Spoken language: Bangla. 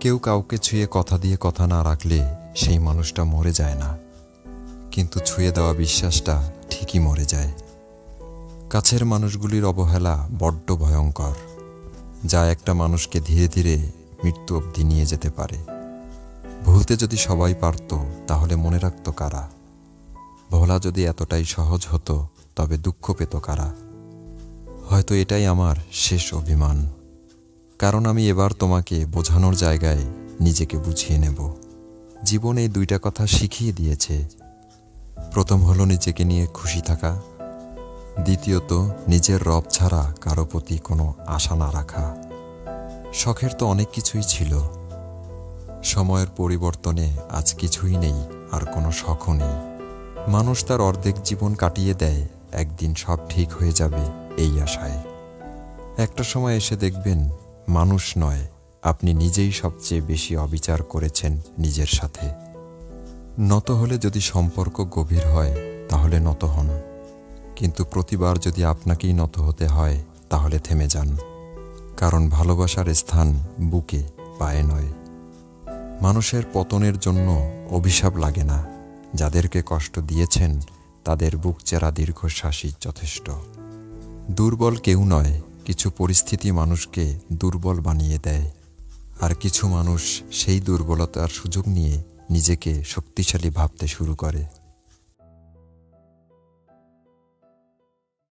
কেউ কাউকে ছুঁয়ে কথা দিয়ে কথা না রাখলে সেই মানুষটা মরে যায় না, কিন্তু ছুঁয়ে দেওয়া বিশ্বাসটা ঠিকই মরে যায়। কাছের মানুষগুলির অবহেলা বড্ড ভয়ঙ্কর, যা একটা মানুষকে ধীরে ধীরে মৃত্যু অবধি নিয়ে যেতে পারে। ভুলতে যদি সবাই পারত, তাহলে মনে রাখত কারা? ভোলা যদি এতটাই সহজ হতো, তবে দুঃখ পেত কারা? হয়তো এটাই আমার শেষ অভিমান, কারণ আমি এবার তোমাকে বোঝানোর জায়গায় নিজেকে বুঝিয়ে নেব। জীবন এই দুইটা কথা শিখিয়ে দিয়েছে। প্রথম হলো নিজেকে নিয়ে খুশি থাকা, দ্বিতীয়ত নিজের রব ছাড়া কারো প্রতি কোনো আশা না রাখা। শখের তো অনেক কিছুই ছিল, সময়ের পরিবর্তনে আজ কিছুই নেই, আর কোনো শখও নেই। মানুষ তার অর্ধেক জীবন কাটিয়ে দেয় একদিন সব ঠিক হয়ে যাবে এই আশায়। একটা সময় এসে দেখবেন মানুষ নয়, আপনি নিজেই সবচেয়ে বেশি অবিচার করেছেন নিজের সাথে। নত হলে যদি সম্পর্ক গভীর হয়, তাহলে নত হন, কিন্তু প্রতিবার যদি আপনাকেই নত হতে হয়, তাহলে থেমে যান, কারণ ভালোবাসার স্থান বুকে, পায়ে নয়। মানুষের পতনের জন্য অভিশাপ লাগে না, যাদেরকে কষ্ট দিয়েছেন তাদের বুক চেরা দীর্ঘশ্বাসই যথেষ্ট। দুর্বল কেউ নয়, কিছু পরিস্থিতি মানুষকে দুর্বল বানিয়ে দেয়, আর কিছু মানুষ সেই দুর্বলতার সুযোগ নিয়ে নিজেকে শক্তিশালী ভাবতে শুরু করে।